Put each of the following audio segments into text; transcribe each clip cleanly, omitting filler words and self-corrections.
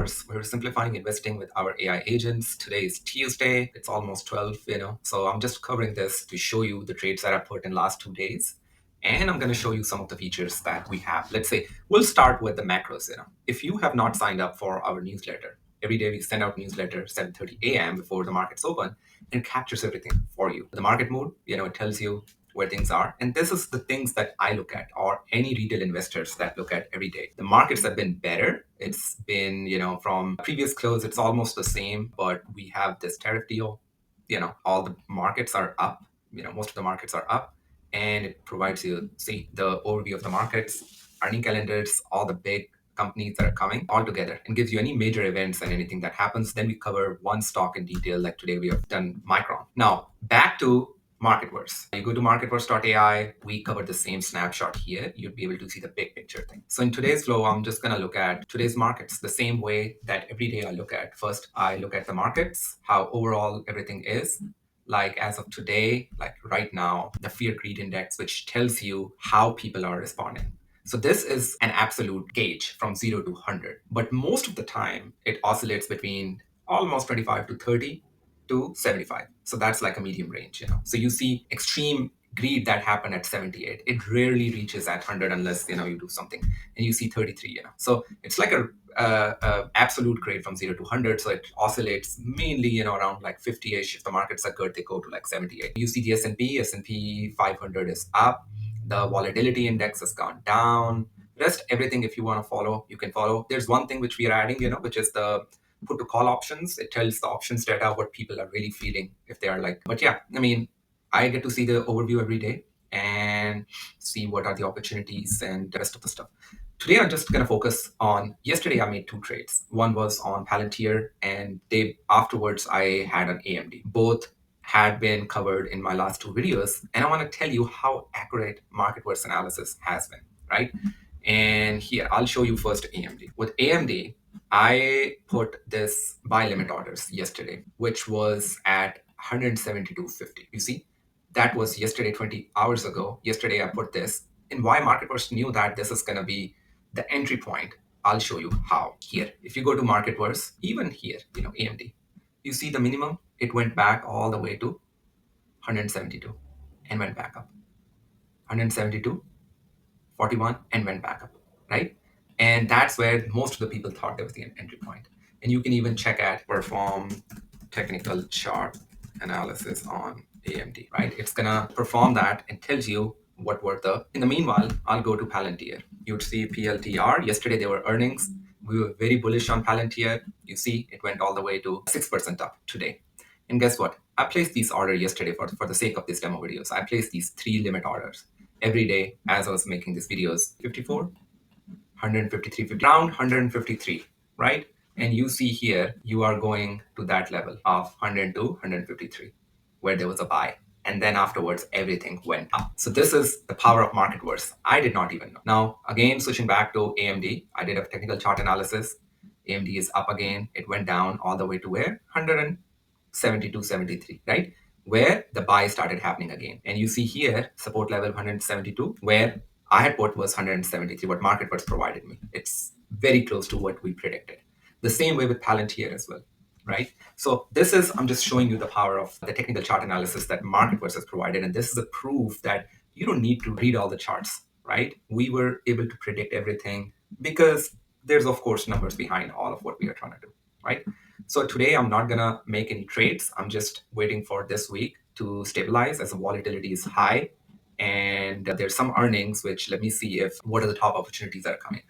course, we're simplifying investing with our AI agents. Today is Tuesday. It's almost 12, So I'm just covering this to show you the trades that I put in last 2 days. And I'm going to show you some of the features that we have. Let's say we'll start with the macros. If you have not signed up for our newsletter, every day we send out newsletter 7:30 a.m. before the markets open, and it captures everything for you. The market mood, it tells you where things are. And this is the things that I look at, or any retail investors that look at every day. The markets have been better. It's been, from previous close, it's almost the same, but we have this tariff deal. All the markets are up. Most of the markets are up, and it provides you, see, the overview of the markets, earning calendars, all the big companies that are coming all together, and gives you any major events and anything that happens. Then we cover one stock in detail, like today we have done Micron. Now, back to MarketVerse. You go to marketverse.ai, we cover the same snapshot here. You'd be able to see the big picture thing. So in today's flow, I'm just going to look at today's markets the same way that every day I look at. First, I look at the markets, how overall everything is. Like as of today, like right now, the fear greed index, which tells you how people are responding. So this is an absolute gauge from 0 to 100. But most of the time, it oscillates between almost 25 to 30 to 75. So that's like a medium range. So you see extreme greed that happened at 78. It rarely reaches at 100 unless you do something. And you see 33. So it's like a absolute grade from 0 to 100. So it oscillates mainly around like 50ish. If the markets are good, they go to like 78. You see the S&P 500 is up. The volatility index has gone down. Rest everything, if you want to follow, you can follow. There's one thing which we are adding, which is the put to call options. It tells the options data what people are really feeling, if they are like. But yeah, I get to see the overview every day and see what are the opportunities and the rest of the stuff. Today, I'm just going to focus on, yesterday I made 2 trades. One was on Palantir, and day afterwards I had an AMD. Both had been covered in my last 2 videos, and I want to tell you how accurate MarketVerse analysis has been, right? And here, I'll show you first AMD. With AMD, I put this buy limit orders yesterday, which was at 172.50. You see, that was yesterday, 20 hours ago. Yesterday, I put this. And why MarketVerse knew that this is going to be the entry point, I'll show you how. Here, if you go to MarketVerse, even here, AMD, you see the minimum, it went back all the way to 172 and went back up. 172, 41, and went back up, right? And that's where most of the people thought there was the entry point. And you can even check at perform technical chart analysis on AMD, right? It's gonna perform that and tells you what were the. In the meanwhile, I'll go to Palantir. You'd see PLTR. Yesterday there were earnings. We were very bullish on Palantir. You see, it went all the way to 6% up today. And guess what? I placed these orders yesterday for the sake of these demo videos. I placed these 3 limit orders every day as I was making these videos. 54, 153, 50, around 153, right? And you see here, you are going to that level of 102, 153, where there was a buy. And then afterwards, everything went up. So this is the power of MarketVerse. I did not even know. Now, again, switching back to AMD, I did a technical chart analysis. AMD is up again. It went down all the way to where? 172, 73, right? Where the buy started happening again. And you see here, support level 172, where I had put was 173, what MarketVerse provided me. It's very close to what we predicted. The same way with Palantir as well, right? So this is, I'm just showing you the power of the technical chart analysis that MarketVerse has provided. And this is a proof that you don't need to read all the charts, right? We were able to predict everything because there's, of course, numbers behind all of what we are trying to do, right? So today I'm not gonna make any trades. I'm just waiting for this week to stabilize as the volatility is high. And there's some earnings, which let me see if what are the top opportunities that are coming.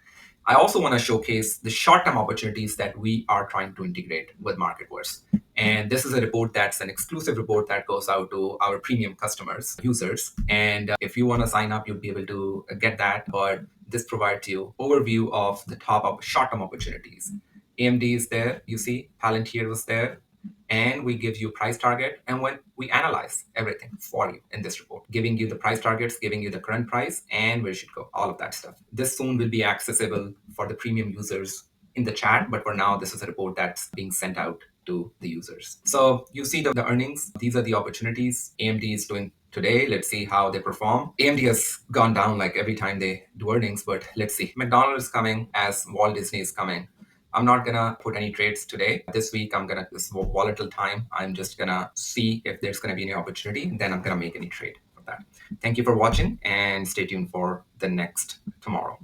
I also want to showcase the short-term opportunities that we are trying to integrate with MarketVerse. And this is a report that's an exclusive report that goes out to our premium customers, users. And if you want to sign up, you'll be able to get that. But this provides you overview of the top short-term opportunities. AMD is there, you see, Palantir was there, and we give you price target, and when we analyze everything for you in this report, giving you the price targets, giving you the current price, and where it should go, all of that stuff. This soon will be accessible for the premium users in the chat, but for now, this is a report that's being sent out to the users. So you see the earnings. These are the opportunities AMD is doing today. Let's see how they perform. AMD has gone down like every time they do earnings, but let's see. McDonald's is coming as Walt Disney is coming. I'm not gonna put any trades today. This week, this volatile time, I'm just gonna see if there's gonna be any opportunity. Then I'm gonna make any trade for that. Thank you for watching and stay tuned for the next tomorrow.